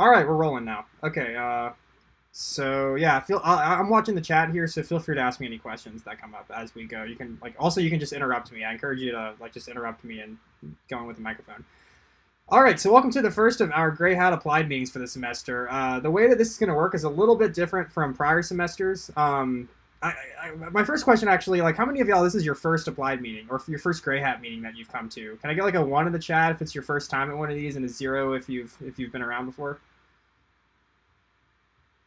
All right, we're rolling now. Okay. So yeah, I'm watching the chat here, so feel free to ask me any questions that come up as we go. You can also you can just interrupt me. I encourage you to just interrupt me and go on with the microphone. All right, so welcome to the first of our GreyHat applied meetings for the semester. The way that this is going to work is a little bit different from prior semesters. My first question actually, how many of y'all this is your first applied meeting or your first GreyHat meeting that you've come to? Can I get a 1 in the chat if it's your first time at one of these, and a 0 if you've been around before?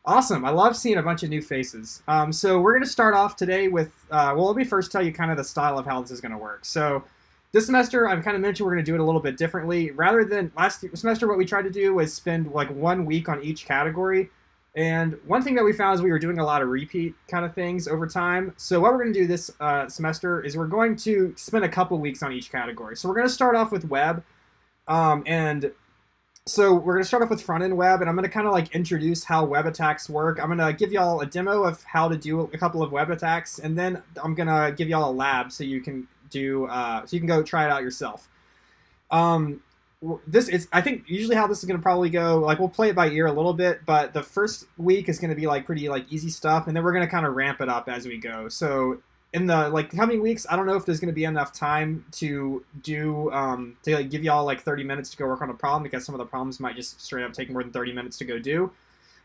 Awesome. I love seeing a bunch of new faces. So we're going to start off today with, let me first tell you kind of the style of how this is going to work. So this semester, I've kind of mentioned we're going to do it a little bit differently. Rather than last semester, what we tried to do was spend 1 week on each category. And one thing that we found is we were doing a lot of repeat kind of things over time. So what we're going to do this semester is we're going to spend a couple weeks on each category. So we're going to start off with web. So we're going to start off with front-end web, and I'm going to kind of introduce how web attacks work. I'm going to give y'all a demo of how to do a couple of web attacks, and then I'm going to give y'all a lab so you can go try it out yourself. I think usually how this is going to probably go, we'll play it by ear a little bit, but the first week is going to be pretty easy stuff, and then we're going to kind of ramp it up as we go. So in the coming weeks, I don't know if there's going to be enough time to do give y'all 30 minutes to go work on a problem, because some of the problems might just straight up take more than 30 minutes to go do.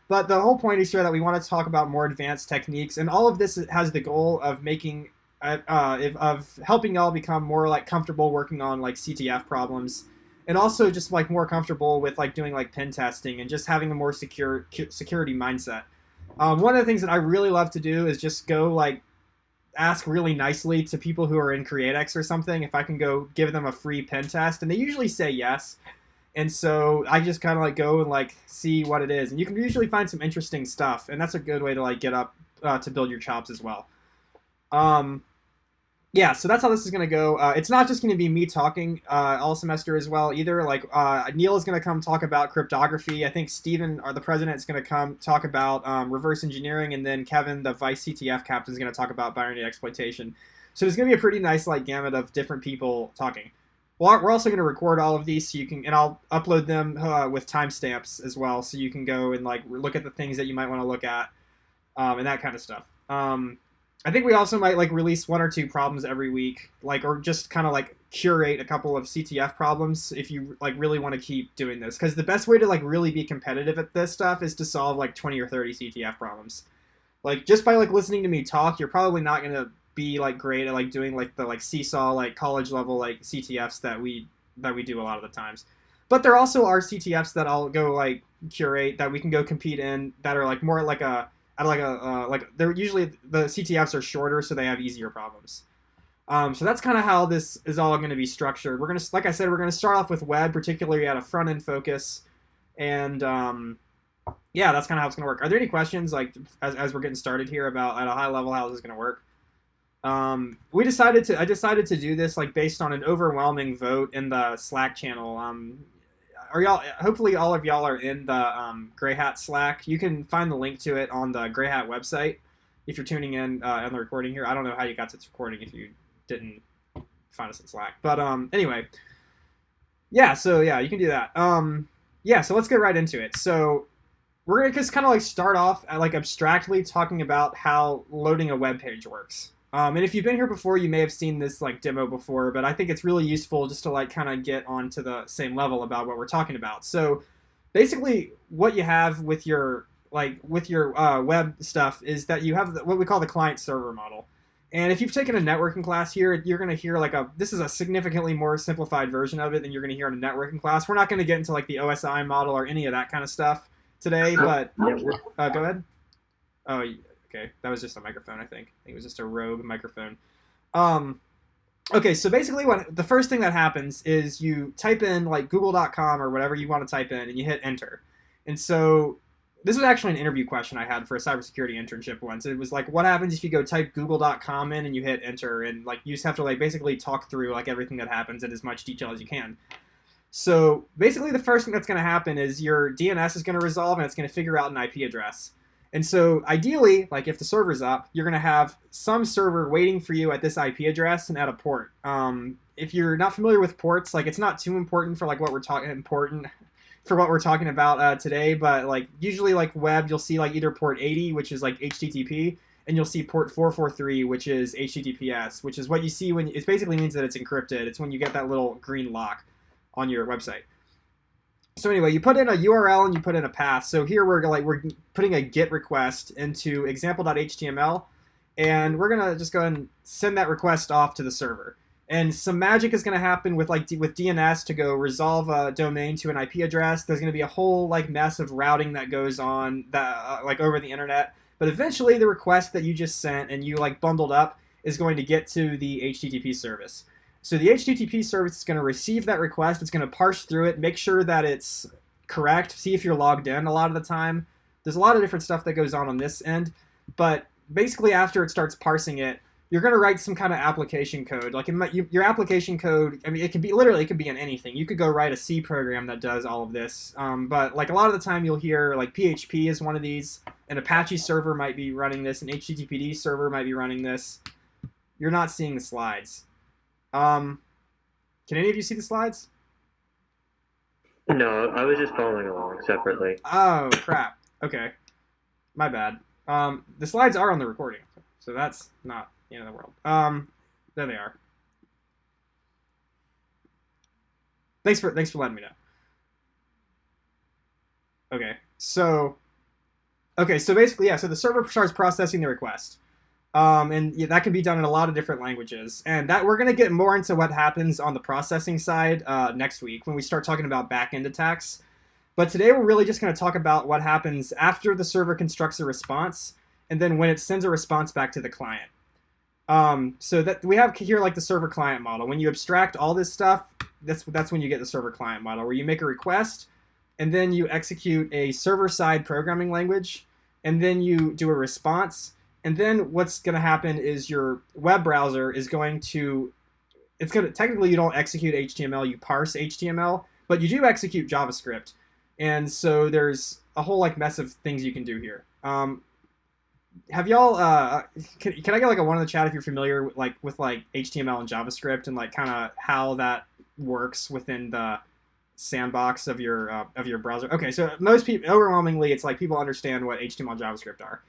But the whole point is here that we want to talk about more advanced techniques, and all of this has the goal of making of helping y'all become more comfortable working on CTF problems, and also just more comfortable with doing pen testing and just having a more security mindset. One of the things that I really love to do is just go ask really nicely to people who are in CreateX or something if I can go give them a free pen test, and they usually say yes. And so I just kind of go and see what it is, and you can usually find some interesting stuff, and that's a good way to get up to build your chops as well. Yeah, so that's how this is going to go. It's not just going to be me talking all semester as well either. Neil is going to come talk about cryptography. I think Steven, the president, is going to come talk about reverse engineering. And then Kevin, the vice CTF captain, is going to talk about binary exploitation. So there's going to be a pretty nice gamut of different people talking. Well, we're also going to record all of these so you can, and I'll upload them with timestamps as well, so you can go and look at the things that you might want to look at and that kind of stuff. I think we also might release 1 or 2 problems every week, or just kind of curate a couple of CTF problems if you really want to keep doing this, because the best way to really be competitive at this stuff is to solve 20 or 30 CTF problems. Just by listening to me talk, you're probably not going to be great at doing the seesaw college level CTFs that we do a lot of the times. But there also are CTFs that I'll go curate that we can go compete in that are more they're usually, the CTFs are shorter, so they have easier problems. So that's kind of how this is all going to be structured. We're going to, like I said, we're going to start off with web, particularly at a front end focus, and yeah, that's kind of how it's going to work. Are there any questions as we're getting started here about at a high level how this is going to work? I decided to do this based on an overwhelming vote in the Slack channel. Hopefully all of y'all are in the GreyHat Slack. You can find the link to it on the GreyHat website if you're tuning in on the recording here. I don't know how you got to this recording if you didn't find us in Slack. But anyway, yeah, so yeah, you can do that. Yeah, so let's get right into it. So we're going to just kind of start off at abstractly talking about how loading a web page works. And if you've been here before, you may have seen this demo before, but I think it's really useful just to kind of get onto the same level about what we're talking about. So basically what you have with your web stuff is that you have what we call the client server model. And if you've taken a networking class here, you're going to hear this is a significantly more simplified version of it than you're going to hear in a networking class. We're not going to get into the OSI model or any of that kind of stuff today, but go ahead. Oh, okay, that was just a microphone, I think. I think it was just a rogue microphone. Okay, so basically the first thing that happens is you type in google.com or whatever you want to type in, and you hit enter. And so this was actually an interview question I had for a cybersecurity internship once. It was what happens if you go type google.com in and you hit enter, and you just have to basically talk through everything that happens in as much detail as you can. So basically the first thing that's going to happen is your DNS is going to resolve, and it's going to figure out an IP address. And so ideally, if the server's up, you're going to have some server waiting for you at this IP address and at a port. If you're not familiar with ports, it's not too important for what we're talking important. for what we're talking about today, but like usually like web, you'll see like either port 80, which is like HTTP, and you'll see port 443, which is HTTPS, which is what you see when it basically means that it's encrypted. It's when you get that little green lock on your website. So anyway, you put in a URL and you put in a path. So here we're putting a GET request into example.html, and we're gonna just go ahead and send that request off to the server. And some magic is going to happen with with DNS to go resolve a domain to an IP address. There's going to be a whole like mess of routing that goes on that like over the internet. But eventually, the request that you just sent and you like bundled up is going to get to the HTTP service. So the HTTP service is going to receive that request. It's going to parse through it, make sure that it's correct, see if you're logged in. A lot of the time, there's a lot of different stuff that goes on this end. But basically, after it starts parsing it, you're going to write some kind of application code. Like your application code, I mean, it could be in anything. You could go write a C program that does all of this. But like a lot of the time you'll hear like PHP is one of these. An Apache server might be running this. An HTTPD server might be running this. You're not seeing the slides. Can any of you see the slides? No, I was just following along separately. Oh, crap. Okay. My bad. The slides are on the recording, so that's not the end of the world. There they are. Thanks for letting me know. Okay, so basically, yeah. So the server starts processing the request, and yeah, that can be done in a lot of different languages. And that we're gonna get more into what happens on the processing side next week when we start talking about backend attacks. But today we're really just going to talk about what happens after the server constructs a response, and then when it sends a response back to the client. So that we have here like the server client model. When you abstract all this stuff, that's when you get the server client model, where you make a request, and then you execute a server-side programming language, and then you do a response, and then what's going to happen is your web browser is going to, technically you don't execute HTML, you parse HTML, but you do execute JavaScript. And so there's a whole like mess of things you can do here. Have y'all? Can I get like a one in the chat if you're familiar with HTML and JavaScript and like kind of how that works within the sandbox of your browser? Okay, so most people, overwhelmingly, it's like people understand what HTML and JavaScript are.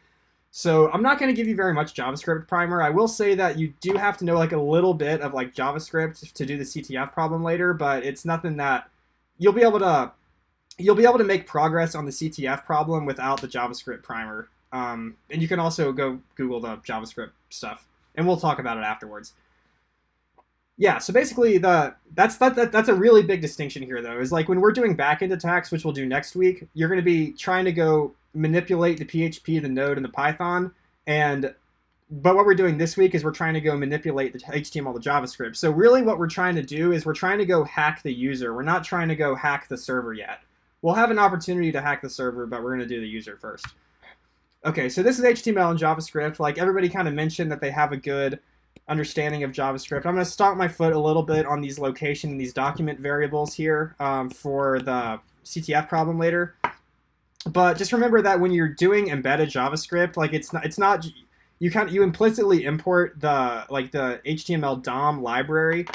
So I'm not going to give you very much JavaScript primer. I will say that you do have to know like a little bit of like JavaScript to do the CTF problem later, but it's nothing that you'll be able to make progress on the CTF problem without the JavaScript primer. And you can also go Google the JavaScript stuff, and we'll talk about it afterwards. Yeah, so basically that's a really big distinction here, though, is like when we're doing backend attacks, which we'll do next week, you're going to be trying to go manipulate the PHP, the Node, and the Python, but what we're doing this week is we're trying to go manipulate the HTML, the JavaScript. So really what we're trying to do is we're trying to go hack the user. We're not trying to go hack the server yet. We'll have an opportunity to hack the server, but we're going to do the user first. Okay, so this is HTML and JavaScript. Like everybody kind of mentioned that they have a good understanding of JavaScript. I'm going to stomp my foot a little bit on these location and these document variables here for the CTF problem later. But just remember that when you're doing embedded JavaScript, like it's not you implicitly import the HTML DOM library.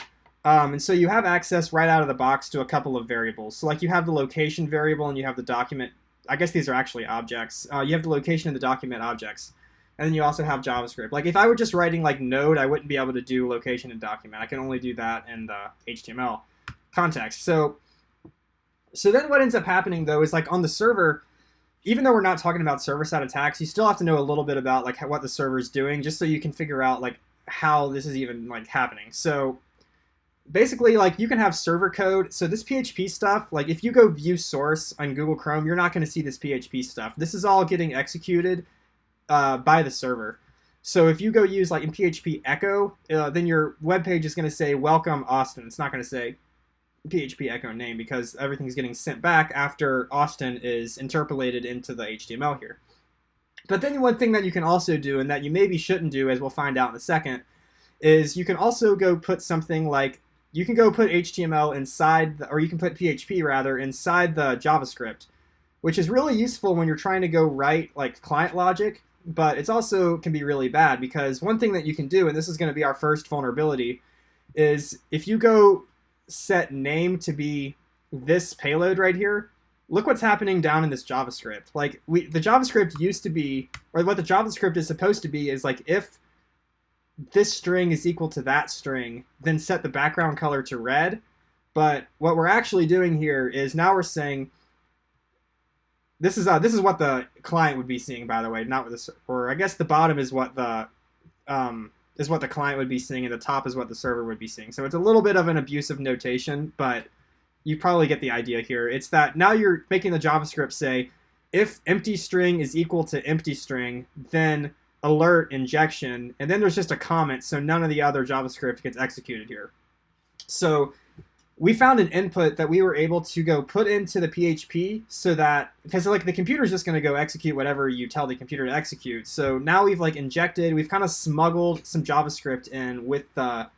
And so you have access right out of the box to a couple of variables. So like you have the location variable and you have the document. I guess these are actually objects. You have the location and the document objects. And then you also have JavaScript. Like if I were just writing like Node, I wouldn't be able to do location and document. I can only do that in the HTML context. So then what ends up happening though is like on the server, even though we're not talking about server-side attacks, you still have to know a little bit about like what the server is doing, just so you can figure out like how this is even like happening. So basically, like you can have server code. So this PHP stuff, like if you go view source on Google Chrome, you're not going to see this PHP stuff. This is all getting executed by the server. So if you go use like in PHP echo, then your web page is going to say welcome Austin. It's not going to say PHP echo name because everything's getting sent back after Austin is interpolated into the HTML here. But then one thing that you can also do, and that you maybe shouldn't do, as we'll find out in a second, is you can also go put something like, you can go put HTML inside, or you can put PHP rather, inside the JavaScript, which is really useful when you're trying to go write like client logic, but it's also can be really bad because one thing that you can do, and this is going to be our first vulnerability, is if you go set name to be this payload right here, look what's happening down in this JavaScript. Like the JavaScript used to be, or what the JavaScript is supposed to be is like if this string is equal to that string, then set the background color to red. But what we're actually doing here is now we're saying this is what the client would be seeing, by the way, not what the, or I guess the bottom is what the client would be seeing, and the top is what the server would be seeing. So it's a little bit of an abusive notation, but you probably get the idea here. It's that now you're making the JavaScript say, if empty string is equal to empty string, then alert injection, and then there's just a comment, so none of the other JavaScript gets executed here. So we found an input that we were able to go put into the PHP so that, because like the computer's just going to go execute whatever you tell the computer to execute. So now we've like injected, we've kind of smuggled some JavaScript in with the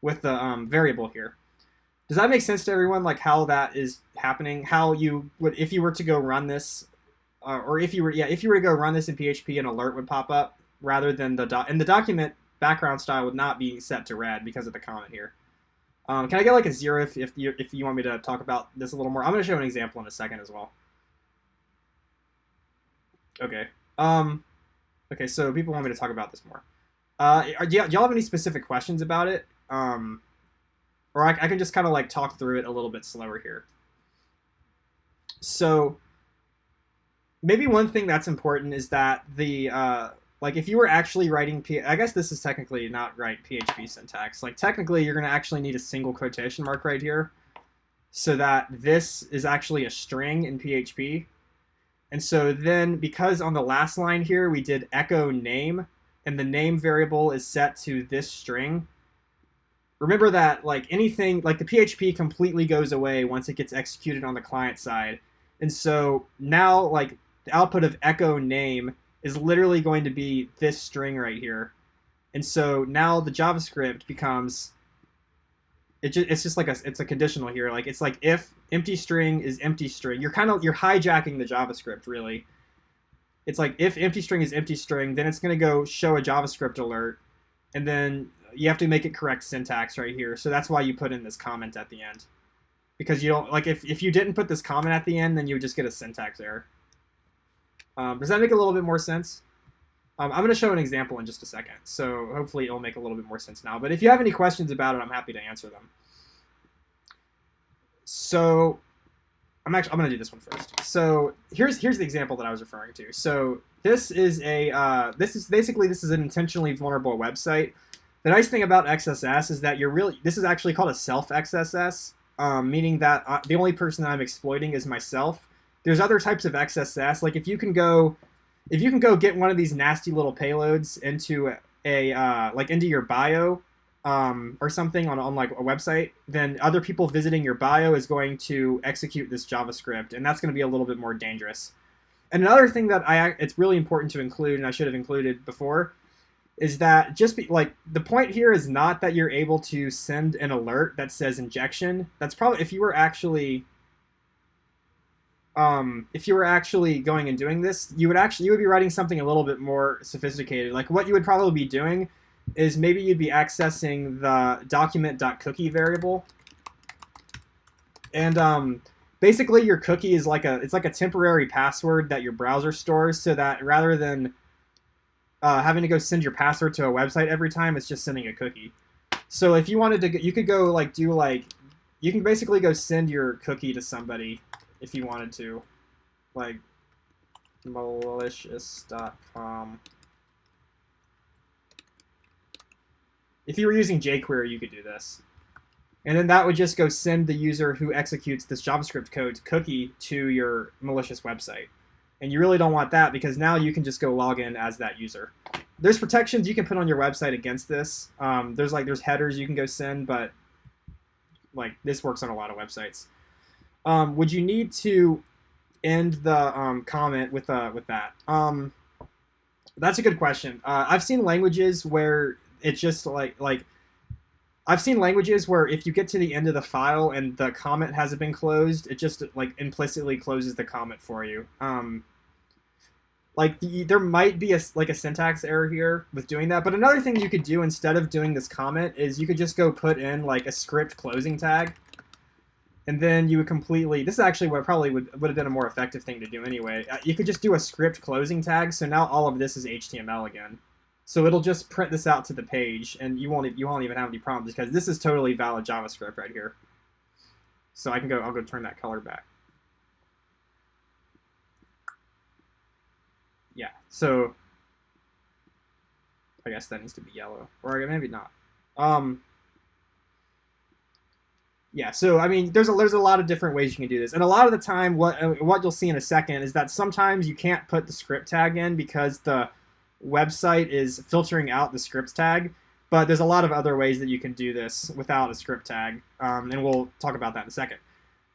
variable here. Does that make sense to everyone? Like how that is happening? How you would, if you were to go run this, or if you were to go run this in PHP, an alert would pop up rather than the document background style would not be set to red because of the comment here. Can I get like a 0 if you want me to talk about this a little more? I'm going to show an example in a second as well. Okay. Okay, so people want me to talk about this more. Do y'all have any specific questions about it? Or I can just kind of like talk through it a little bit slower here. So maybe one thing that's important is that the like if you were actually writing I guess this is technically not right PHP syntax. Like technically you're going to actually need a single quotation mark right here so that this is actually a string in PHP. And so then because on the last line here we did echo name and the name variable is set to this string, remember that like anything, like the PHP completely goes away once it gets executed on the client side. And so now like the output of echo name is literally going to be this string right here. And so now the JavaScript becomes, it's just like it's a conditional here. Like it's like if empty string is empty string, you're hijacking the JavaScript really. It's like if empty string is empty string, then it's going to go show a JavaScript alert, and then you have to make it correct syntax right here. So that's why you put in this comment at the end, because you don't like if you didn't put this comment at the end, then you would just get a syntax error. Does that make a little bit more sense? I'm going to show an example in just a second, so hopefully it'll make a little bit more sense now. But if you have any questions about it, I'm happy to answer them. So I'm going to do this one first. So here's the example that I was referring to. So this is this is an intentionally vulnerable website. The nice thing about XSS is that this is actually called a self XSS, meaning that the only person that I'm exploiting is myself. There's other types of XSS, like if you can go get one of these nasty little payloads into into your bio or something on like a website, then other people visiting your bio is going to execute this JavaScript, and that's going to be a little bit more dangerous. And another thing that it's really important to include, and I should have included before, is that like the point here is not that you're able to send an alert that says injection. That's probably if you were actually going and doing this, you would be writing something a little bit more sophisticated. Like what you would probably be doing is maybe you'd be accessing the document.cookie variable, and basically your cookie is like a temporary password that your browser stores, so that rather than having to go send your password to a website every time, it's just sending a cookie. So if you wanted to, you could go you can basically go send your cookie to somebody if you wanted to, like malicious.com. If you were using jQuery, you could do this. And then that would just go send the user who executes this JavaScript code cookie to your malicious website. And you really don't want that, because now you can just go log in as that user. There's protections you can put on your website against this. There's headers you can go send, but like this works on a lot of websites. Would you need to end the comment with that? That's a good question. I've seen languages where it's just I've seen languages where if you get to the end of the file and the comment hasn't been closed, it just like implicitly closes the comment for you. There might be a syntax error here with doing that, but another thing you could do instead of doing this comment is you could just go put in like a script closing tag. And then you would completely, this is actually what probably would have been a more effective thing to do anyway. You could just do a script closing tag, so now all of this is HTML again. So it'll just print this out to the page, and you won't even have any problems because this is totally valid JavaScript right here. So I'll go turn that color back. Yeah, so I guess that needs to be yellow, or maybe not. Yeah, so I mean, there's a lot of different ways you can do this, and a lot of the time, what you'll see in a second is that sometimes you can't put the script tag in because the website is filtering out the script tag. But there's a lot of other ways that you can do this without a script tag, and we'll talk about that in a second.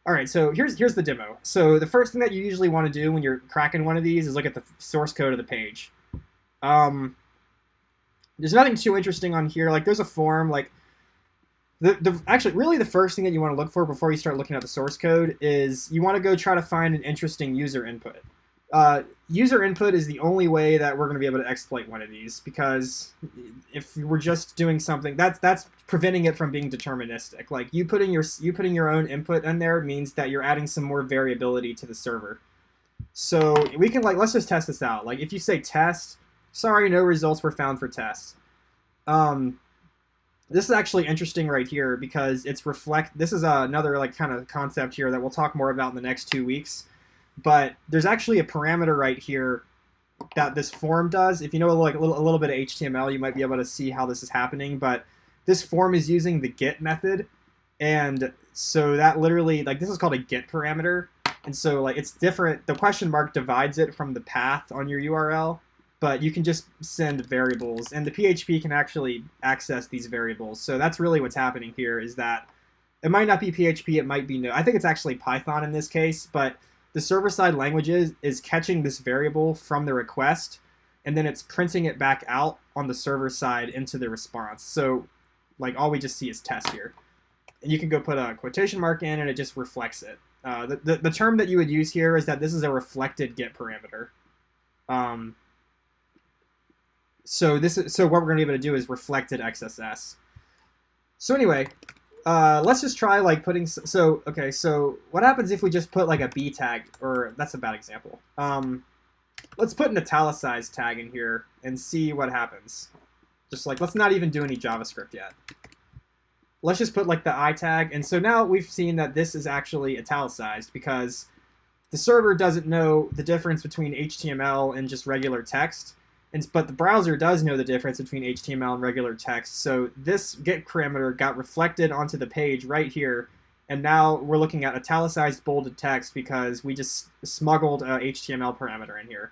All right, so here's the demo. So the first thing that you usually want to do when you're cracking one of these is look at the source code of the page. There's nothing too interesting on here. Like there's a form. Like actually really the first thing that you want to look for before you start looking at the source code is you want to go try to find an interesting user input. User input is the only way that we're going to be able to exploit one of these, because if we're just doing something that's preventing it from being deterministic. Like you putting your own input in there means that you're adding some more variability to the server. So we can let's just test this out. Like if you say test, sorry, no results were found for test. This is actually interesting right here because this is another kind of concept here that we'll talk more about in the next 2 weeks. But there's actually a parameter right here that this form does. If you know a little bit of HTML, you might be able to see how this is happening. But this form is using the get method, and so that literally this is called a get parameter, and so it's different. The question mark divides it from the path on your URL. But you can just send variables, and the PHP can actually access these variables. So that's really what's happening here, is that it might not be PHP, it might be no. I think it's actually Python in this case, but the server-side language is catching this variable from the request, and then it's printing it back out on the server side into the response. So all we just see is test here. And you can go put a quotation mark in, and it just reflects it. The term that you would use here is that this is a reflected get parameter. So what we're going to be able to do is reflected XSS. So anyway, let's just try putting. So okay, so what happens if we just put a B tag? Or that's a bad example. Let's put an italicized tag in here and see what happens. Just let's not even do any JavaScript yet. Let's just put the I tag, and so now we've seen that this is actually italicized because the server doesn't know the difference between HTML and just regular text. But the browser does know the difference between HTML and regular text. So this get parameter got reflected onto the page right here. And now we're looking at italicized bolded text because we just smuggled a HTML parameter in here.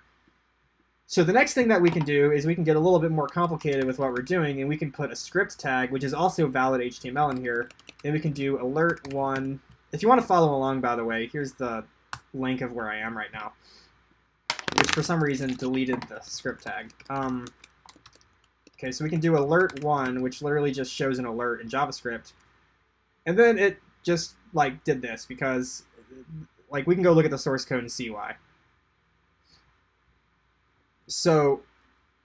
So the next thing that we can do is we can get a little bit more complicated with what we're doing, and we can put a script tag, which is also valid HTML in here. And we can do alert1. If you want to follow along, by the way, here's the link of where I am right now, which for some reason deleted the script tag. Okay, so we can do alert1, which literally just shows an alert in JavaScript. And then it just did this because we can go look at the source code and see why. So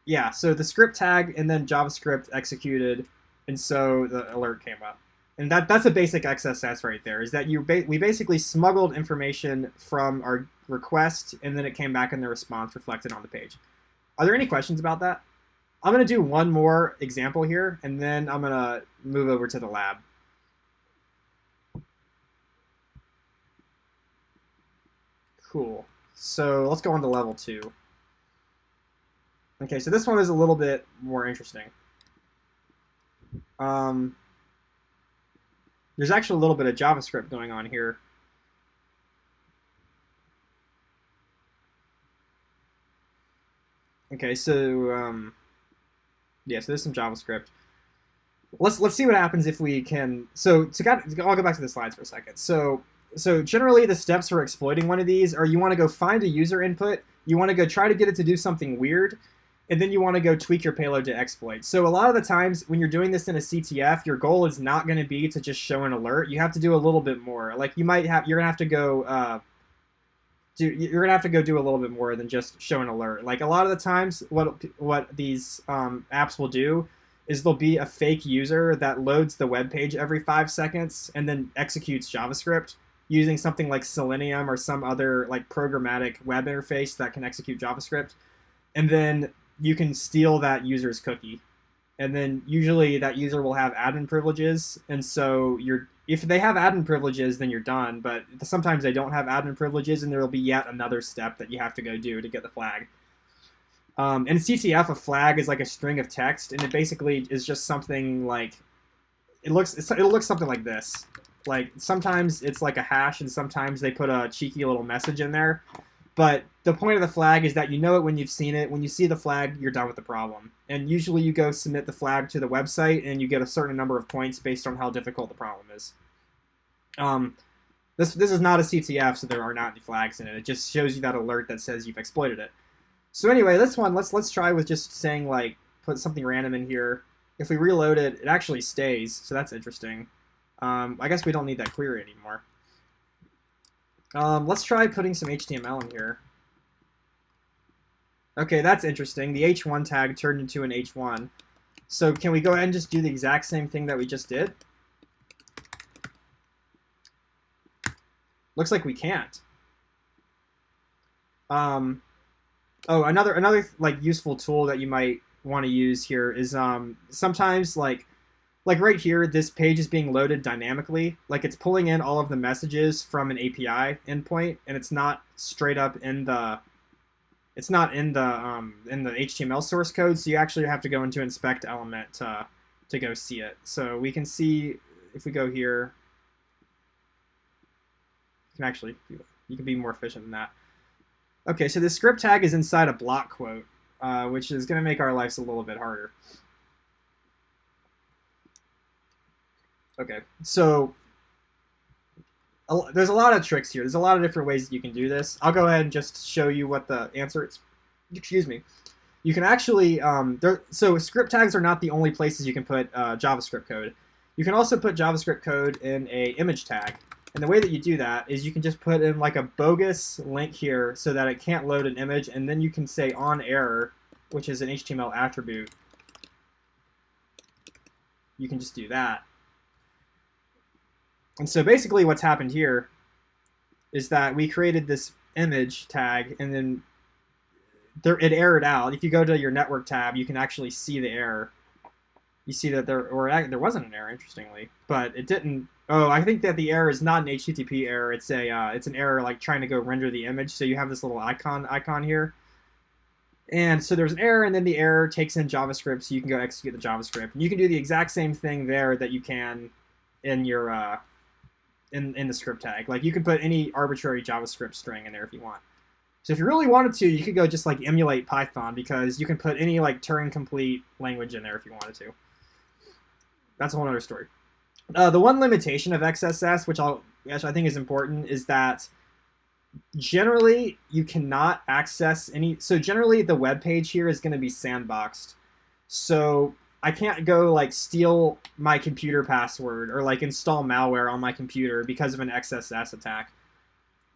yeah, so the script tag and then JavaScript executed, and so the alert came up. And that's a basic XSS right there, is that we basically smuggled information from our request, and then it came back in the response reflected on the page. Are there any questions about that? I'm going to do one more example here, and then I'm going to move over to the lab. Cool. So let's go on to level 2. Okay, so this one is a little bit more interesting. There's actually a little bit of JavaScript going on here. Okay, so yeah, so there's some JavaScript. Let's see what happens if we can. I'll go back to the slides for a second. So generally the steps for exploiting one of these are you want to go find a user input, you want to go try to get it to do something weird, and then you want to go tweak your payload to exploit. So a lot of the times when you're doing this in a CTF, your goal is not going to be to just show an alert. You have to do a little bit more. You're gonna have to go do a little bit more than just show an alert. A lot of the times, what these apps will do is there'll be a fake user that loads the web page every 5 seconds and then executes JavaScript using something like Selenium or some other like programmatic web interface that can execute JavaScript. And then you can steal that user's cookie. And then usually that user will have admin privileges. And so if they have admin privileges, then you're done. But sometimes they don't have admin privileges, and there will be yet another step that you have to go do to get the flag. In CTF, a flag is like a string of text, and it basically is just something like it'll look something like this. Like sometimes it's like a hash, and sometimes they put a cheeky little message in there. But the point of the flag is that you know it when you've seen it. When you see the flag, you're done with the problem. And usually you go submit the flag to the website, and you get a certain number of points based on how difficult the problem is. This is not a CTF, so there are not any flags in it. It just shows you that alert that says you've exploited it. So anyway, this one, let's try with just saying, like, put something random in here. If we reload it, it actually stays, so that's interesting. I guess we don't need that query anymore. Let's try putting some HTML in here. Okay, that's interesting. The h1 tag turned into an h1. So can we go ahead and just do the exact same thing that we just did? Looks like we can't. Oh, another like useful tool that you might want to use here is sometimes like right here, this page is being loaded dynamically. Like it's pulling in all of the messages from an API endpoint, and it's not straight up in the HTML source code. So you actually have to go into inspect element to go see it. So we can see if we go here, you can be more efficient than that. Okay, so the script tag is inside a block quote, which is going to make our lives a little bit harder. Okay, so there's a lot of tricks here. There's a lot of different ways that you can do this. I'll go ahead and just show you what the answer is. Excuse me. You can actually, so script tags are not the only places you can put JavaScript code. You can also put JavaScript code in a image tag. And the way that you do that is you can just put in like a bogus link here so that it can't load an image, and then you can say on error, which is an HTML attribute. You can just do that. And so basically what's happened here is that we created this image tag, and then it errored out. If you go to your network tab, you can actually see the error. You see that there wasn't an error, interestingly, but it didn't. Oh, I think that the error is not an HTTP error. It's an error like trying to go render the image. So you have this little icon here, and so there's an error, and then the error takes in JavaScript, so you can go execute the JavaScript. And you can do the exact same thing there that you can in your in the script tag. Like you can put any arbitrary JavaScript string in there if you want. So if you really wanted to, you could go just like emulate Python, because you can put any like Turing complete language in there if you wanted to. That's a whole other story. The one limitation of XSS, which I think is important, is that generally you cannot access any. So generally the web page here is going to be sandboxed. So I can't go like steal my computer password or like install malware on my computer because of an XSS attack.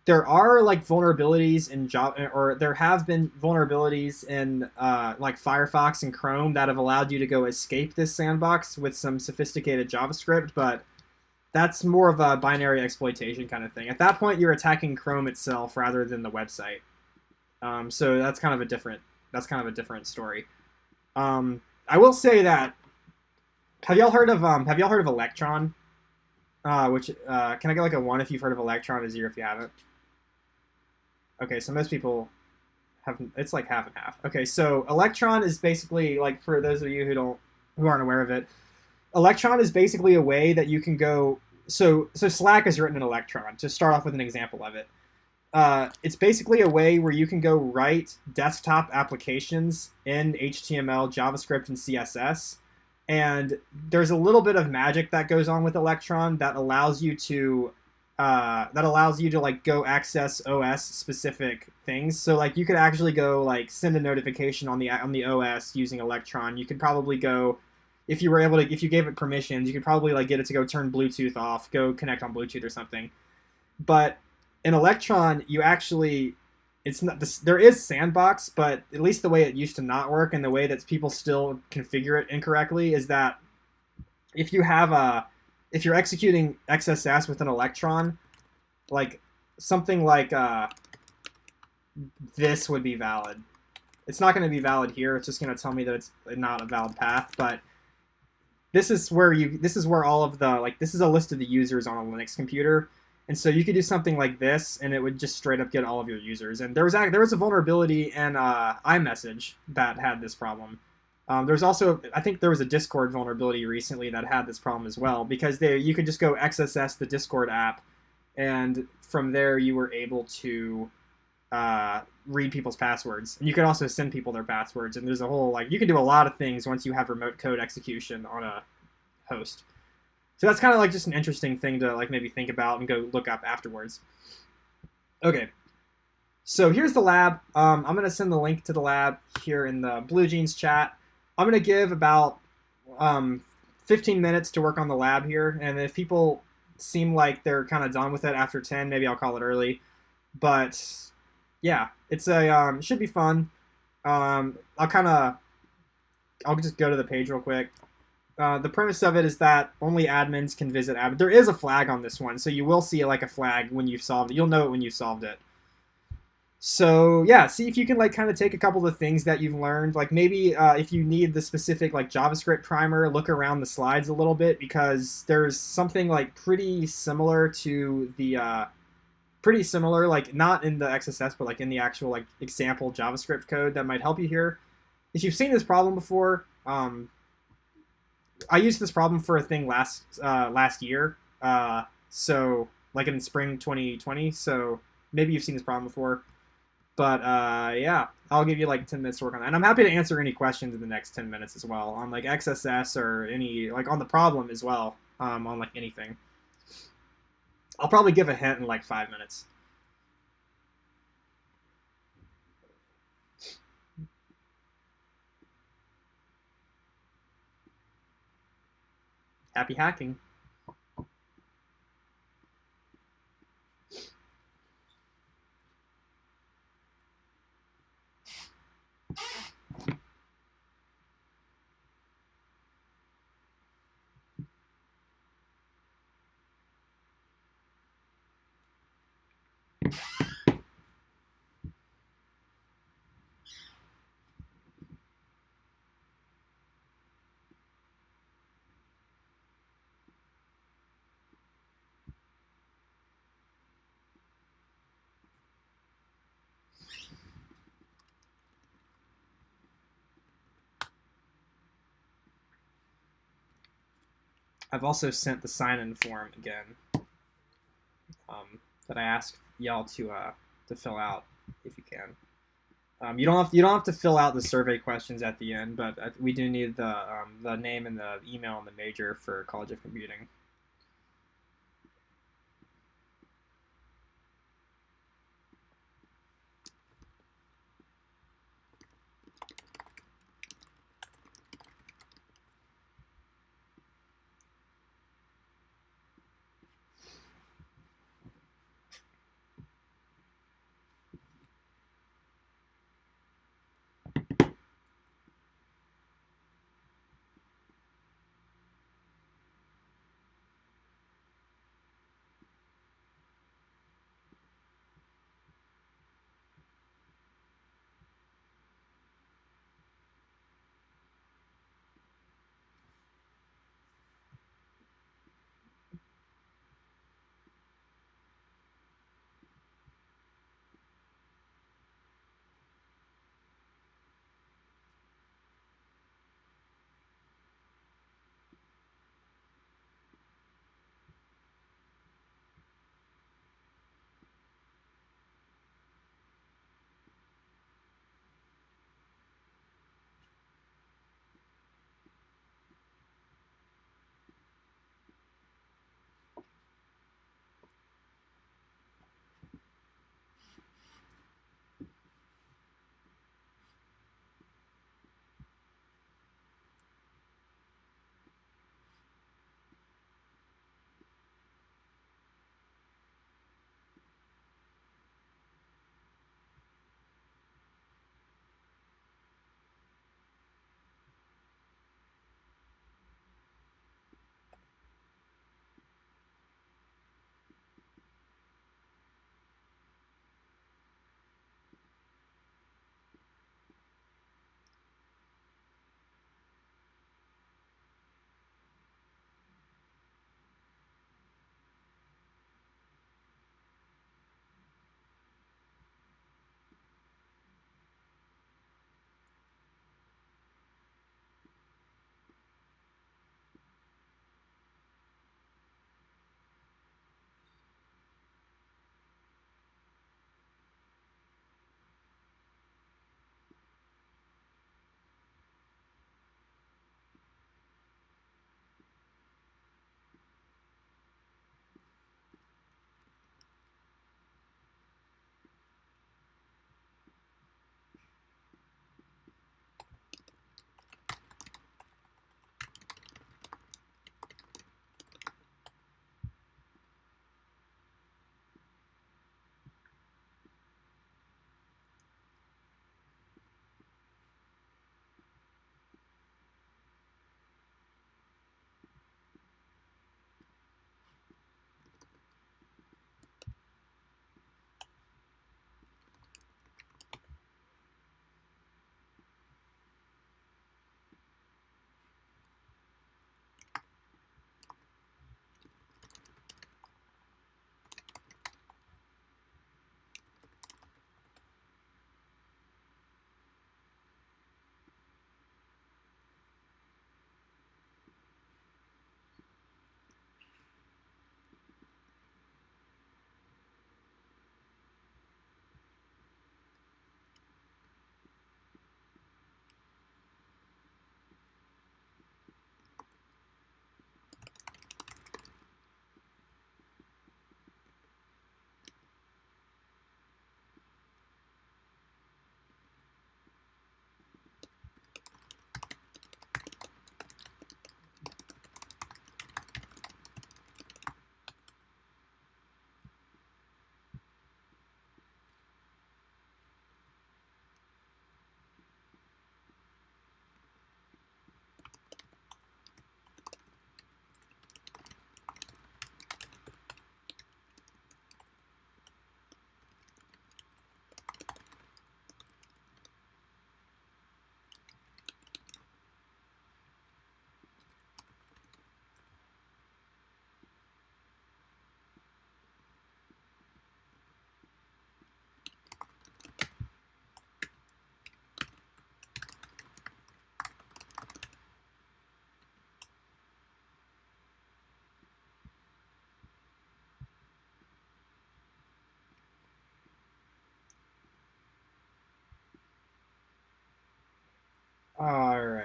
There are like vulnerabilities in Java, or there have been vulnerabilities in like Firefox and Chrome that have allowed you to go escape this sandbox with some sophisticated JavaScript, but that's more of a binary exploitation kind of thing. At that point, you're attacking Chrome itself rather than the website. So that's kind of a different story. I will say that have y'all heard of Electron? Can I get like a 1 if you've heard of Electron, a 0 if you haven't? Okay, so most people haven't. It's like half and half. Okay, so Electron is basically, like, for those of you who aren't aware of it, Electron is basically a way that you can go. So Slack is written in Electron. To start off with an example of it, it's basically a way where you can go write desktop applications in HTML, JavaScript, and CSS. And there's a little bit of magic that goes on with Electron that allows you to like go access OS specific things. So like you could actually go like send a notification on the OS using Electron. You could probably go, if you gave it permissions, you could probably like get it to go turn Bluetooth off, go connect on Bluetooth or something. But in Electron, you actually it's not this. There is sandbox, but at least the way it used to not work and the way that people still configure it incorrectly is that if you have a if you're executing XSS with an electron, like something like this would be valid. It's not going to be valid here. It's just going to tell me that it's not a valid path. But this is where all of the this is a list of the users on a Linux computer, and so you could do something like this, and it would just straight up get all of your users. And there was a vulnerability in iMessage that had this problem. There's also, I think there was a Discord vulnerability recently that had this problem as well, because you could just go XSS the Discord app, and from there you were able to read people's passwords, and you could also send people their passwords. And there's a whole you can do a lot of things once you have remote code execution on a host. So that's kind of just an interesting thing to maybe think about and go look up afterwards. Okay, so here's the lab. I'm gonna send the link to the lab here in the Blue Jeans chat. I'm gonna give about 15 minutes to work on the lab here, and if people seem like they're kind of done with it after 10, maybe I'll call it early. But yeah, it's it should be fun. I'll just go to the page real quick. The premise of it is that only admins can visit admin. There is a flag on this one, so you will see a flag when you've solved it. You'll know it when you've solved it. So yeah, see if you can kind of take a couple of things that you've learned. Maybe if you need the specific JavaScript primer, look around the slides a little bit, because there's something pretty similar to the not in the XSS, but in the actual example JavaScript code that might help you here. If you've seen this problem before, I used this problem for a thing last year, so in spring 2020. So maybe you've seen this problem before. But yeah, I'll give you 10 minutes to work on that. And I'm happy to answer any questions in the next 10 minutes as well on XSS or any on the problem as well, on anything. I'll probably give a hint in 5 minutes. Happy hacking. I've also sent the sign-in form again, that I asked y'all to fill out if you can. You don't have to fill out the survey questions at the end, but we do need the name and the email and the major for College of Computing.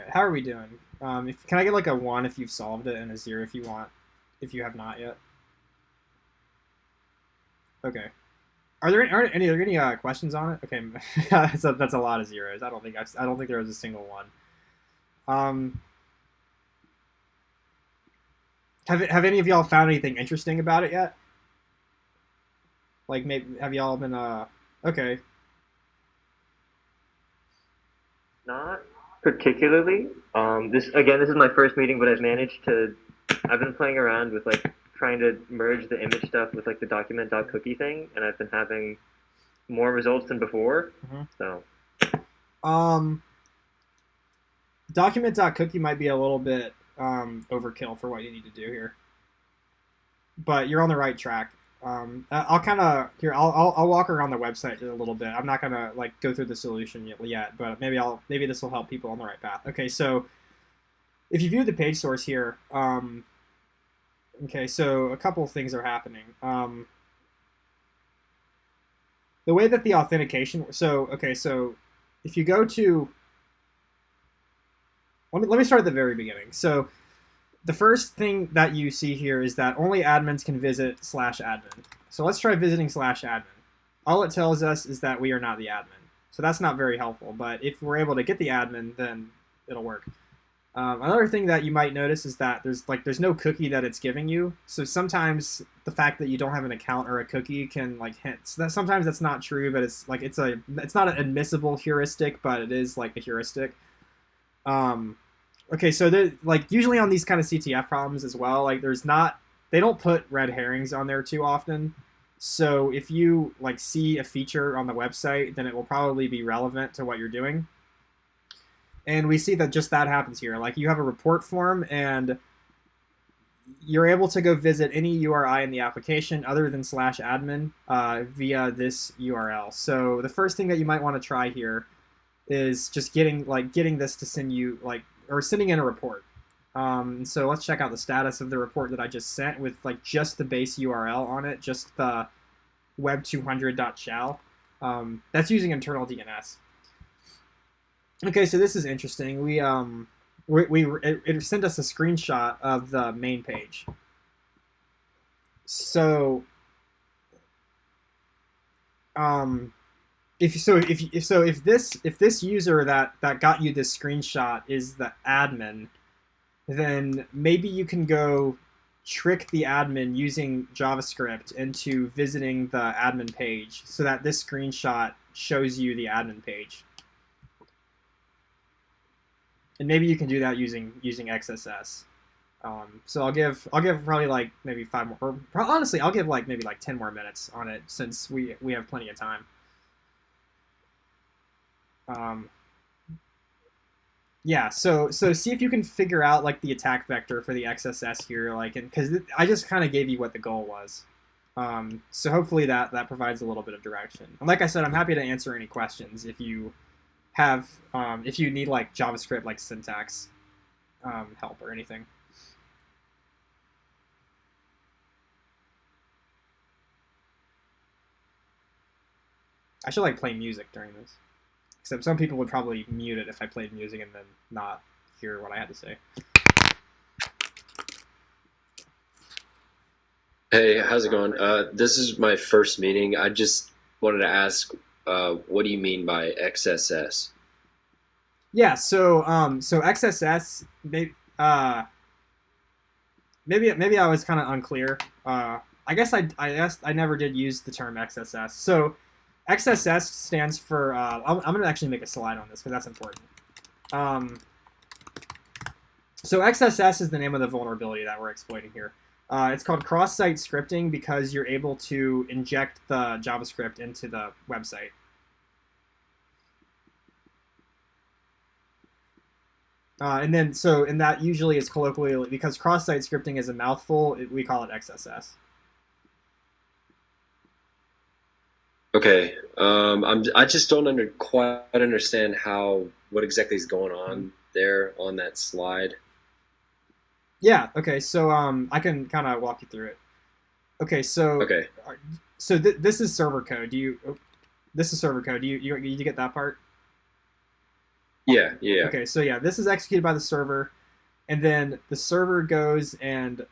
how are we doing? Can I get like a 1 if you've solved it and a 0 if you want, if you have not yet? Okay. Are there any questions on it? Okay, that's a lot of zeros. I don't think there was a single one. Um, have any of y'all found anything interesting about it yet? Like maybe have y'all been okay. Not particularly. This is my first meeting, but I've been playing around with like trying to merge the image stuff with like the document.cookie thing, and I've been having more results than before. Mhm. So Um, document.cookie might be a little bit overkill for what you need to do here, but you're on the right track. I'll kind of here. I'll walk around the website a little bit. I'm not gonna like go through the solution yet, but maybe this will help people on the right path. Okay, so if you view the page source here, okay, so a couple of things are happening. The way that the authentication, so if you go to, let me start at the very beginning. So the first thing that you see here is that only admins can visit /admin. So let's try visiting /admin. All it tells us is that we are not the admin. So that's not very helpful, but if we're able to get the admin, then it'll work. Another thing that you might notice is that there's no cookie that it's giving you. So sometimes the fact that you don't have an account or a cookie can like hint. So that sometimes that's not true, but it's not an admissible heuristic, but it is like a heuristic. Okay, so like usually on these kind of CTF problems as well, like they don't put red herrings on there too often. So if you like see a feature on the website, then it will probably be relevant to what you're doing. And we see that just that happens here. Like you have a report form and you're able to go visit any URI in the application other than /admin via this URL. So the first thing that you might want to try here is just getting this to send you or sending in a report. So let's check out the status of the report that I just sent with like just the base URL on it, just the web200.shell. That's using internal DNS. Okay, so this is interesting. It sent us a screenshot of the main page. So if this user that got you this screenshot is the admin, then maybe you can go trick the admin using JavaScript into visiting the admin page so that this screenshot shows you the admin page. And maybe you can do that using XSS. So I'll give probably like maybe 5 more, or honestly I'll give like maybe like 10 more minutes on it since we have plenty of time. Yeah, so see if you can figure out like the attack vector for the XSS here, like, because I just kind of gave you what the goal was. So hopefully that provides a little bit of direction. And like I said, I'm happy to answer any questions if you have if you need like JavaScript like syntax help or anything. I should like play music during this. Except some people would probably mute it if I played music and then not hear what I had to say. Hey, how's it going? This is my first meeting. I just wanted to ask, what do you mean by XSS? Yeah, so XSS maybe maybe I was kind of unclear. I guess I never did use the term XSS. So XSS stands for I'm gonna actually make a slide on this because that's important. So XSS is the name of the vulnerability that we're exploiting here. It's called cross-site scripting because you're able to inject the JavaScript into the website. And that usually is colloquially, because cross-site scripting is a mouthful, we call it XSS. Okay, I just don't quite understand what exactly is going on there on that slide. Yeah. Okay. So I can kind of walk you through it. Okay. So Okay. So this is server code. This is server code. Do you get that part? Yeah. Okay, so yeah, this is executed by the server, and then the server goes and,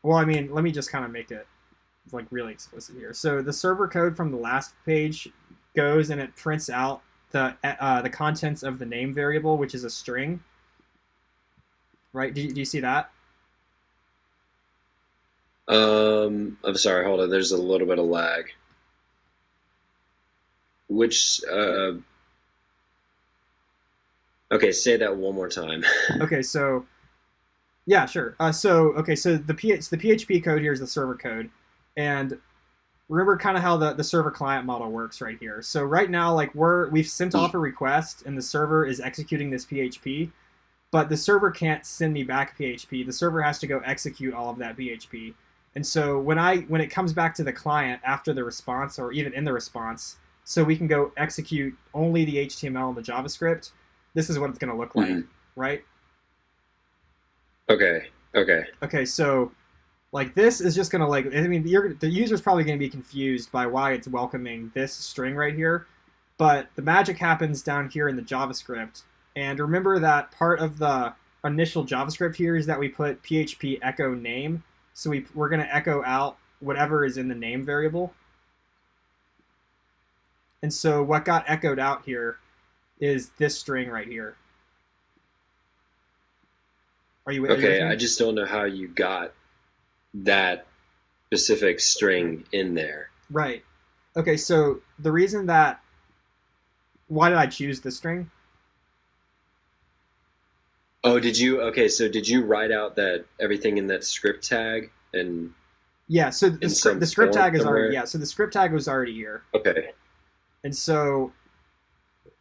well, I mean, let me just kind of make it like really explicit here. So the server code from the last page goes and it prints out the contents of the name variable, which is a string. Right? Do you see that? I'm sorry, hold on. There's a little bit of lag. Which okay, say that one more time. Okay, so yeah, sure. So the PHP code here is the server code, and remember kind of how the server client model works right here. So right now, like we've sent off a request, and the server is executing this PHP, but the server can't send me back PHP. The server has to go execute all of that PHP. And so when it comes back to the client after the response or even in the response, so we can go execute only the HTML and the JavaScript, this is what it's going to look like, right? Okay. Okay, so like this is just going to like, I mean, the user's probably going to be confused by why it's welcoming this string right here, but the magic happens down here in the JavaScript. And remember that part of the initial JavaScript here is that we put PHP echo name. So we're going to echo out whatever is in the name variable. And so what got echoed out here is this string right here. Are you with me? I just don't know how you got that specific string in there. Right. Okay, so the reason that, why did I choose this string? Oh, did you? Okay, so did you write out that everything in that script tag and? Yeah, so the script tag is somewhere? already, yeah, so the script tag was already here. Okay. And so,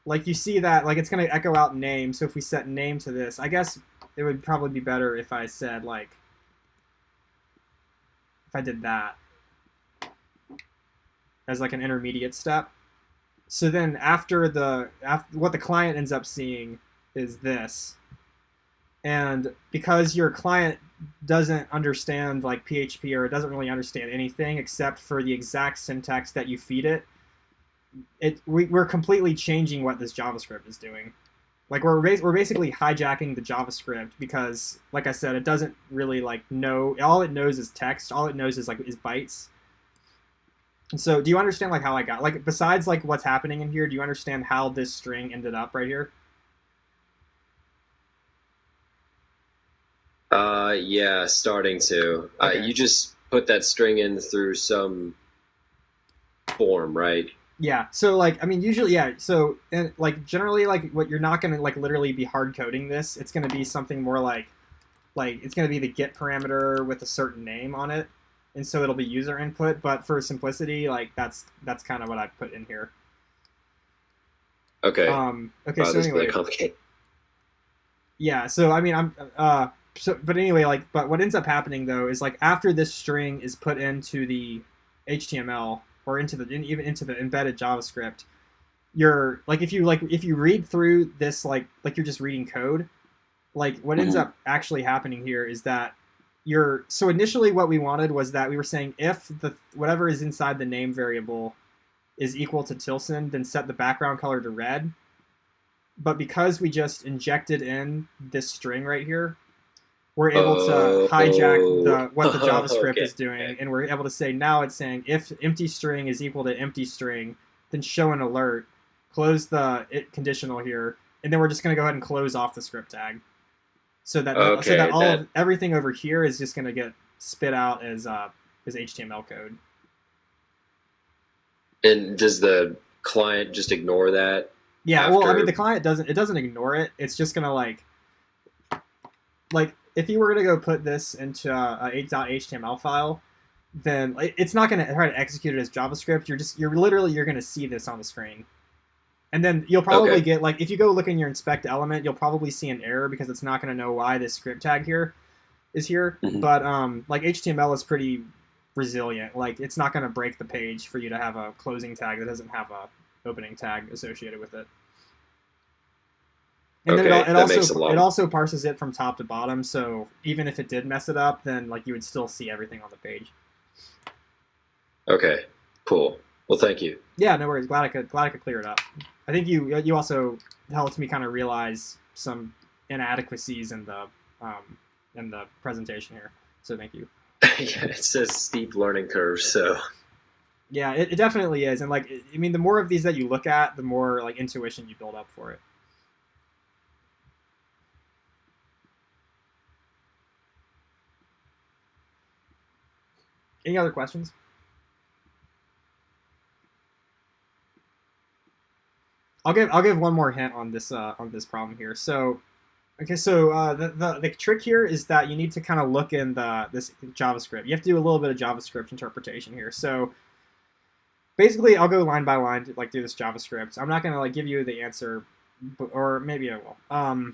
like you see that, like it's going to echo out name. So if we set name to this, I guess it would probably be better if I said like, if I did that as like an intermediate step. So then after what the client ends up seeing is this. And because your client doesn't understand like PHP or it doesn't really understand anything except for the exact syntax that you feed it, we're completely changing what this JavaScript is doing. Like we're basically hijacking the JavaScript because, like I said, it doesn't really like know. All it knows is text. All it knows is bytes. And so, do you understand like how I got like besides like what's happening in here? Do you understand how this string ended up right here? Yeah, starting to. Okay. You just put that string in through some form, right? Yeah. So like, I mean, usually, yeah. So and like generally, like what you're not gonna like literally be hard coding this. It's gonna be something more like it's gonna be the get parameter with a certain name on it, and so it'll be user input. But for simplicity, like that's kind of what I put in here. Okay. Okay. Wow, So this is anyway. really complicated. Yeah. So I mean, but anyway, like, but what ends up happening though is like after this string is put into the HTML or even into the embedded JavaScript, you're like if you read through this like you're just reading code, like what ends up actually happening here is that so initially what we wanted was that we were saying if the whatever is inside the name variable is equal to Tilson, then set the background color to red. But because we just injected in this string right here, we're able to hijack what the JavaScript is doing, and we're able to say now it's saying if empty string is equal to empty string, then show an alert, close the conditional here, and then we're just going to go ahead and close off the script tag, so that of everything over here is just going to get spit out as HTML code. And does the client just ignore that? Yeah, well, I mean, the client doesn't ignore it. It's just going to like if you were going to go put this into a .html file, then it's not going to try to execute it as JavaScript. You're literally going to see this on the screen. And then you'll probably get, like, if you go look in your inspect element, you'll probably see an error because it's not going to know why this script tag here is here. But like HTML is pretty resilient. Like it's not going to break the page for you to have a closing tag that doesn't have a opening tag associated with it. And then it also parses it from top to bottom, so even if it did mess it up, then like you would still see everything on the page. Okay, cool. Well, thank you. Yeah, no worries. Glad I could clear it up. I think you also helped me kind of realize some inadequacies in the presentation here. So thank you. Yeah, it's a steep learning curve, so Yeah, it definitely is. And like, I mean, the more of these that you look at, the more like intuition you build up for it. Any other questions? I'll give one more hint on this problem here. So okay, so the trick here is that you need to kind of look in this JavaScript. You have to do a little bit of JavaScript interpretation here. So basically, I'll go line by line to, like through this JavaScript. I'm not gonna like give you the answer, or maybe I will.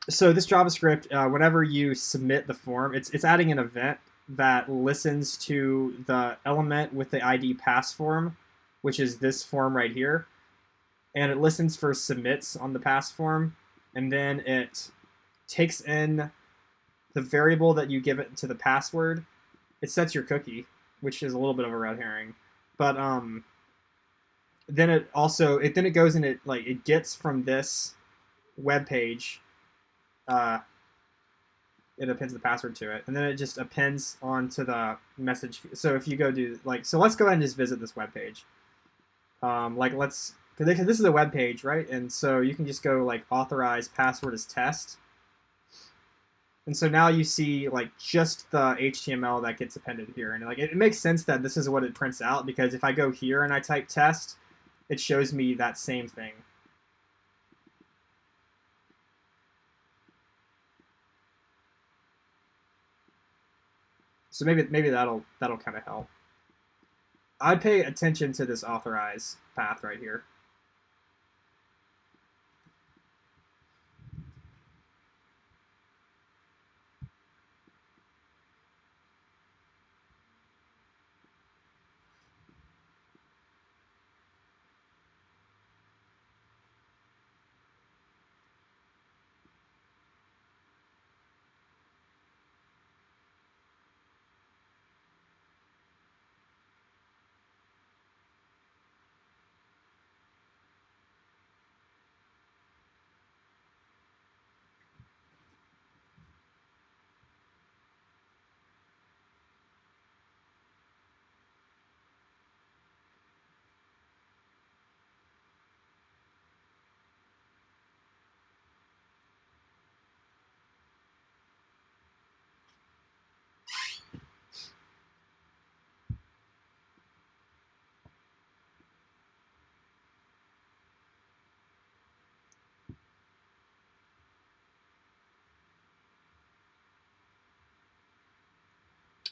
So this JavaScript, whenever you submit the form, it's adding an event that listens to the element with the ID pass form, which is this form right here, and it listens for submits on the pass form, and then it takes in the variable that you give it to the password. It sets your cookie, which is a little bit of a red herring, but then it goes and it gets from this web page, it appends the password to it, and then it just appends onto the message. So if you go do so let's go ahead and just visit this web page. Because this is a web page, right? And so you can just go like authorize password as test. And so now you see like just the HTML that gets appended here. And like it makes sense that this is what it prints out, because if I go here and I type test, it shows me that same thing. So maybe that'll kind of help. I'd pay attention to this authorize path right here.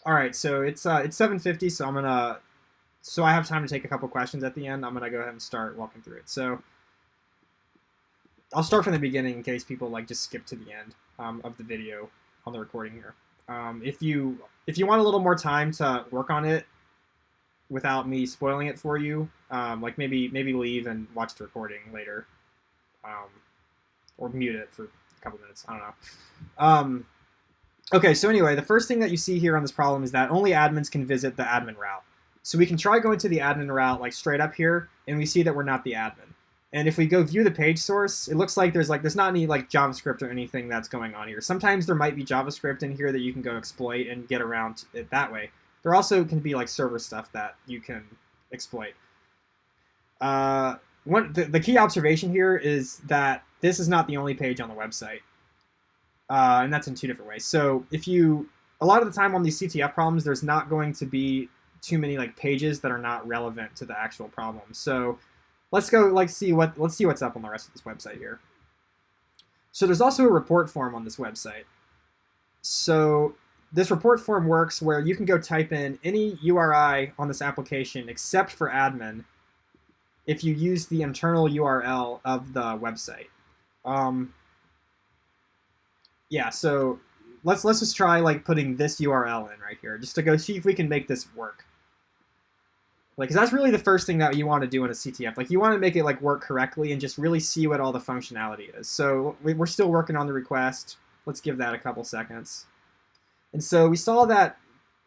All right, so it's 7:50, so I have time to take a couple questions at the end. I'm gonna go ahead and start walking through it. So I'll start from the beginning in case people like just skip to the end of the video on the recording here. If you want a little more time to work on it without me spoiling it for you, like maybe leave and watch the recording later, or mute it for a couple minutes. I don't know. Okay, so anyway, the first thing that you see here on this problem is that only admins can visit the admin route. So we can try going to the admin route like straight up here, and we see that we're not the admin. And if we go view the page source, it looks like there's not any like JavaScript or anything that's going on here. Sometimes there might be JavaScript in here that you can go exploit and get around it that way. There also can be like server stuff that you can exploit. The key observation here is that this is not the only page on the website. And that's in two different ways. So a lot of the time on these CTF problems, there's not going to be too many like pages that are not relevant to the actual problem. So let's go see what's up on the rest of this website here. So there's also a report form on this website. So this report form works where you can go type in any URI on this application except for admin if you use the internal URL of the website. Yeah, so let's just try like putting this URL in right here just to go see if we can make this work. Like, 'cause that's really the first thing that you want to do in a CTF. Like, you want to make it like work correctly and just really see what all the functionality is. So we're still working on the request. Let's give that a couple seconds. And so we saw that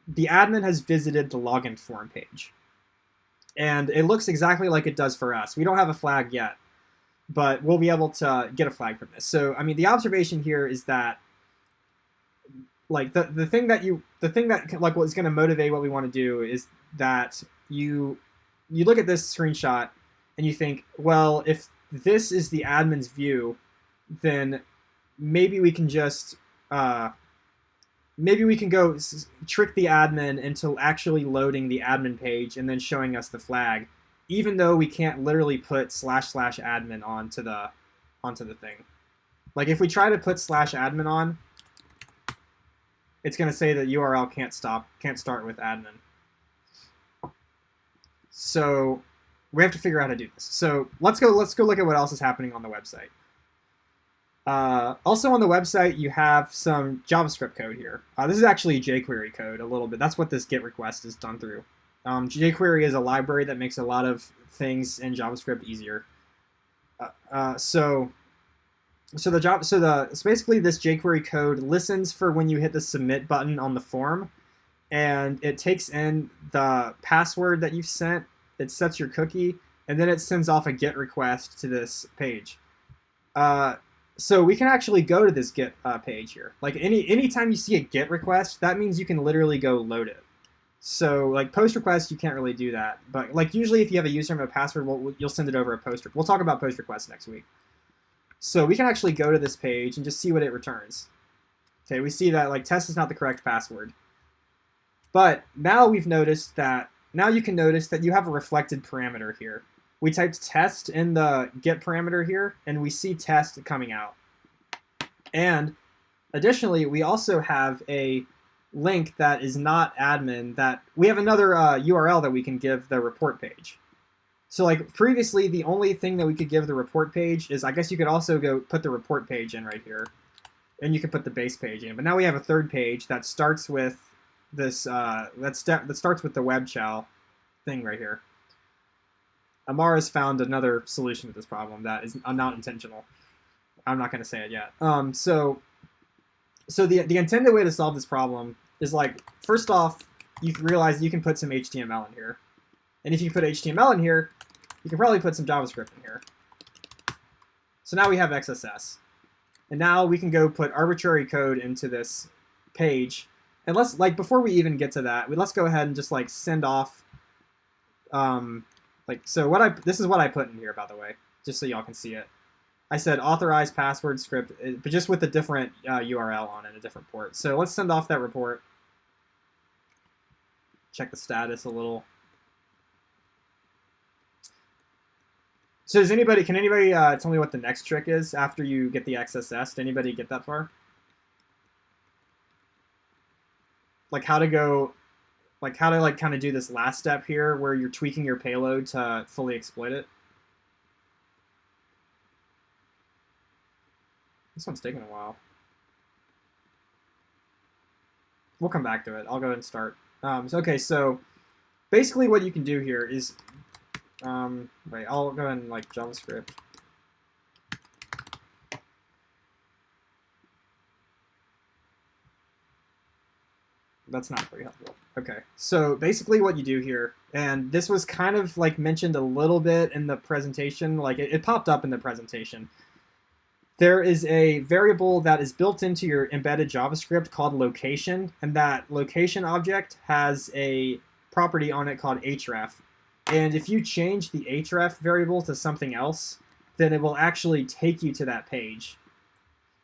the admin has visited the login form page. and it looks exactly like it does for us. We don't have a flag yet, but we'll be able to get a flag from this. So, I mean, the observation here is that, like, the thing that like what's going to motivate what we want to do is that you look at this screenshot and you think, well, if this is the admin's view, then maybe we can just maybe we can go trick the admin into actually loading the admin page and then showing us the flag, even though we can't literally put //admin onto the thing. Like if we try to put /admin on, it's going to say that URL can't start with admin. So we have to figure out how to do this. So let's go look at what else is happening on the website. Also on the website, you have some JavaScript code here. This is actually jQuery code a little bit. That's what this GET request is done through. jQuery is a library that makes a lot of things in JavaScript easier. So basically this jQuery code listens for when you hit the submit button on the form, and it takes in the password that you've sent. It sets your cookie, and then it sends off a GET request to this page. So we can actually go to this GET page here. Like anytime you see a GET request, that means you can literally go load it. So like post requests, you can't really do that. But like usually if you have a username and a password, you'll send it over a post. We'll talk about post requests next week. So we can actually go to this page and just see what it returns. Okay, we see that like test is not the correct password. But now we've noticed that, now you can notice that you have a reflected parameter here. We typed test in the GET parameter here, and we see test coming out. And additionally, we also have a link that is not admin, that we have another URL that we can give the report page. So like previously, the only thing that we could give the report page is, I guess you could also go put the report page in right here, and you can put the base page in. But now we have a third page that starts with this, that starts with the web shell thing right here. Amara's found another solution to this problem that is not intentional. I'm not going to say it yet. So the intended way to solve this problem is, like, first off, you can realize you can put some HTML in here. And if you put HTML in here, you can probably put some JavaScript in here. So now we have XSS. And now we can go put arbitrary code into this page. And let's, like, before we even get to that, let's go ahead and just, like, send off, this is what I put in here, by the way, just so y'all can see it. I said authorize password script, but just with a different URL on it, a different port. So let's send off that report. Check the status a little. So can anybody tell me what the next trick is after you get the XSS? Did anybody get that far? Like how to kind of do this last step here where you're tweaking your payload to fully exploit it. This one's taking a while. We'll come back to it. I'll go ahead and start. So basically what you can do here is, wait, I'll go ahead and like JavaScript. That's not very helpful. Okay, so basically what you do here, and this was kind of like mentioned a little bit in the presentation, like it popped up in the presentation. There is a variable that is built into your embedded JavaScript called location, and that location object has a property on it called href. And if you change the href variable to something else, then it will actually take you to that page.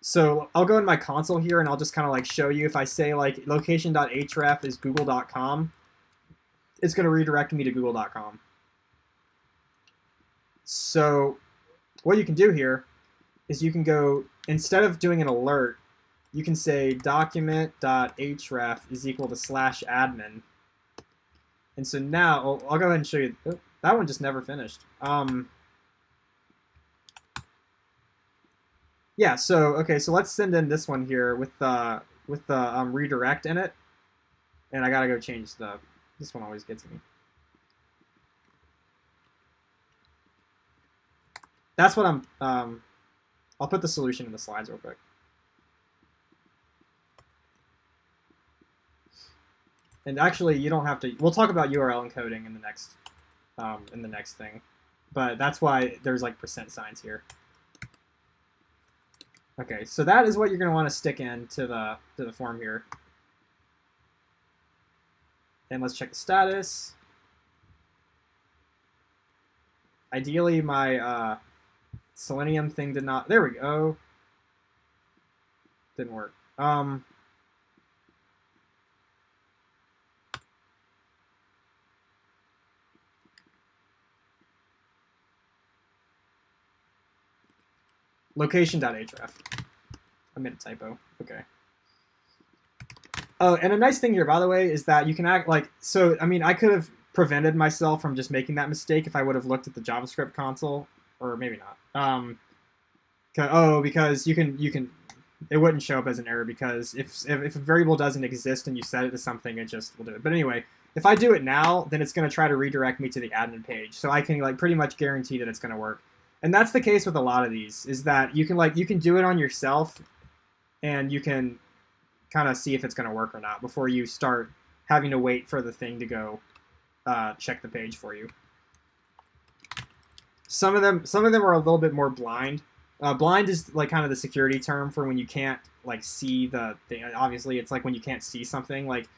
So I'll go in my console here and I'll just kind of like show you. If I say like location.href is google.com, it's going to redirect me to google.com. So what you can do here is you can go, instead of doing an alert, you can say document.href is equal to /admin. And so now, I'll go ahead and show you. Oh, that one just never finished. Yeah, so let's send in this one here with the redirect in it, and I gotta go change this one always gets me. That's what I'll put the solution in the slides real quick. And actually, you don't have to. We'll talk about URL encoding in the next in the next thing. But that's why there's like percent signs here. Okay, so that is what you're going to want to stick in to the form here. And let's check the status. Ideally, my Selenium thing did not. There we go. Didn't work. Location.href. I made a typo. Okay. Oh, and a nice thing here, by the way, is that you can act like, so, I mean, I could have prevented myself from just making that mistake if I would have looked at the JavaScript console, or maybe not. Because you can, it wouldn't show up as an error because if a variable doesn't exist and you set it to something, it just will do it. But anyway, if I do it now, then it's going to try to redirect me to the admin page. So I can like pretty much guarantee that it's going to work. And that's the case with a lot of these, is that you can do it on yourself and you can kind of see if it's going to work or not before you start having to wait for the thing to go check the page for you. Some of them are a little bit more blind. Blind is like kind of the security term for when you can't like see the thing. Obviously, it's like when you can't see something. Like,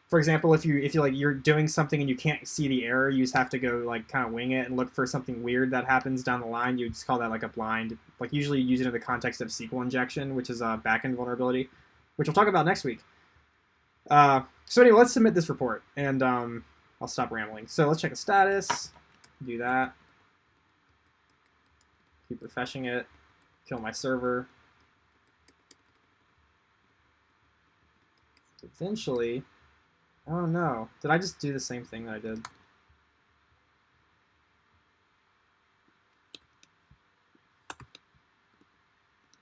for example, if you like you're doing something and you can't see the error, you just have to go like kind of wing it and look for something weird that happens down the line. You just call that like a blind. Like usually you use it in the context of SQL injection, which is a backend vulnerability, which we'll talk about next week. So anyway, let's submit this report, and I'll stop rambling. So let's check the status. Do that. Keep refreshing it. Kill my server. Eventually, I don't know. Did I just do the same thing that I did?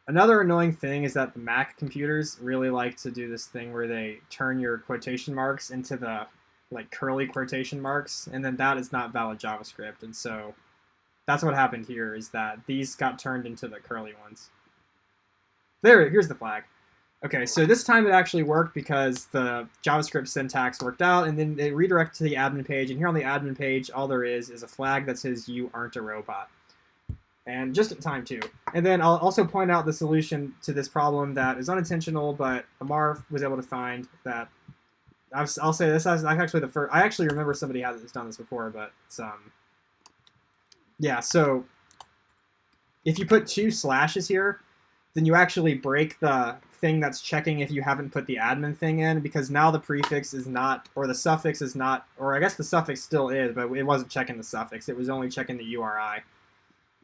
Another annoying thing is that the Mac computers really like to do this thing where they turn your quotation marks into the like curly quotation marks, and then that is not valid JavaScript. And so that's what happened here, is that these got turned into the curly ones. Here's the flag. Okay, so this time it actually worked because the JavaScript syntax worked out, and then it redirected to the admin page. And here on the admin page, all there is a flag that says "You aren't a robot." And just in time, too. And then I'll also point out the solution to this problem that is unintentional, but Amar was able to find that. I'll say this is actually the first. I actually remember somebody has done this before, but it's yeah. So if you put 2 slashes here, then you actually break the thing that's checking if you haven't put the admin thing in, because now the prefix is not, or the suffix is not, or I guess the suffix still is, but it wasn't checking the suffix. It was only checking the URI.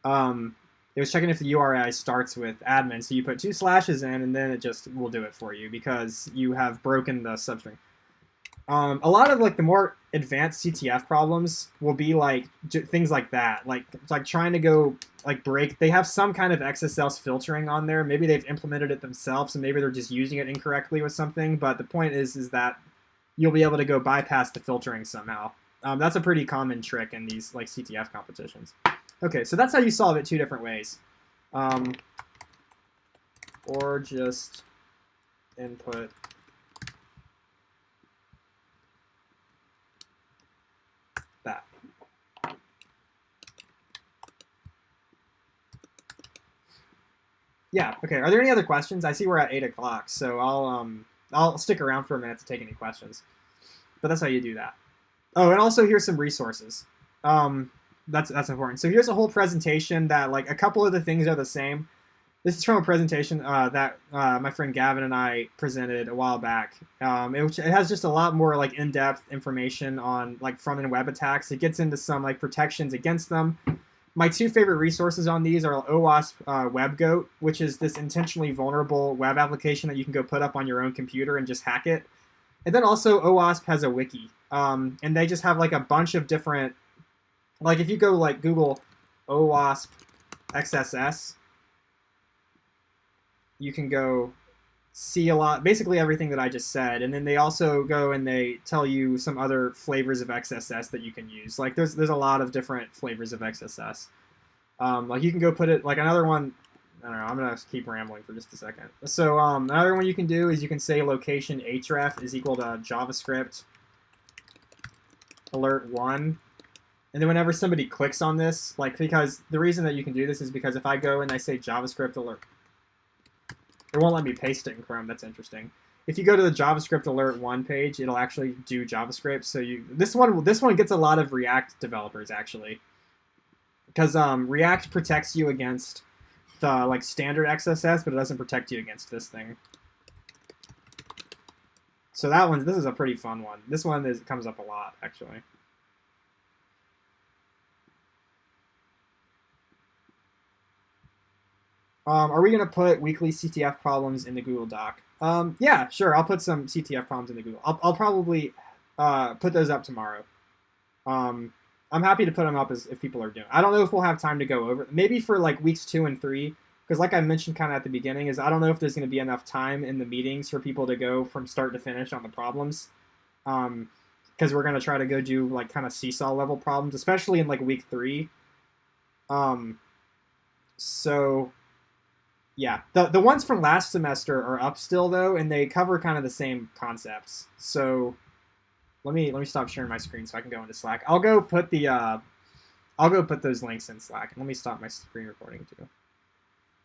It was checking if the URI starts with admin, so you put 2 slashes in, and then it just will do it for you because you have broken the substring. A lot of like the more advanced CTF problems will be like things like that, like trying to go like break. They have some kind of XSS filtering on there. Maybe they've implemented it themselves, and maybe they're just using it incorrectly with something. But the point is that you'll be able to go bypass the filtering somehow. That's a pretty common trick in these like CTF competitions. Okay, so that's how you solve it 2 different ways. Or just input that. Yeah, okay. Are there any other questions? I see we're at 8 o'clock, so I'll stick around for a minute to take any questions. But that's how you do that. Oh, and also here's some resources. That's important. So here's a whole presentation that like a couple of the things are the same. This is from a presentation that my friend Gavin and I presented a while back. It has just a lot more like in-depth information on like front-end web attacks. It gets into some like protections against them. My 2 favorite resources on these are OWASP WebGoat, which is this intentionally vulnerable web application that you can go put up on your own computer and just hack it. And then also OWASP has a wiki, and they just have like a bunch of different. Like if you go like Google OWASP XSS, you can go see a lot, basically everything that I just said. And then they also go and they tell you some other flavors of XSS that you can use. Like there's a lot of different flavors of XSS. Like you can go put it, like another one, I don't know, I'm going to keep rambling for just a second. So another one you can do is you can say location href is equal to JavaScript alert 1. And then whenever somebody clicks on this, like, because the reason that you can do this is because if I go and I say JavaScript alert, it won't let me paste it in Chrome. That's interesting. If you go to the JavaScript alert 1 page, it'll actually do JavaScript. So this one gets a lot of React developers actually, because React protects you against the like standard XSS, but it doesn't protect you against this thing. So this is a pretty fun one. This one comes up a lot actually. Are we going to put weekly CTF problems in the Google Doc? Yeah, sure. I'll put some CTF problems in the Google. I'll probably put those up tomorrow. I'm happy to put them up if people are doing. I don't know if we'll have time to go over. Maybe for like weeks 2 and 3, because like I mentioned kind of at the beginning, is I don't know if there's going to be enough time in the meetings for people to go from start to finish on the problems. Because we're going to try to go do like kind of seesaw level problems, especially in like week 3. So yeah, the ones from last semester are up still though, and they cover kind of the same concepts. So let me stop sharing my screen so I can go into Slack. I'll go put those links in Slack. Let me stop my screen recording too.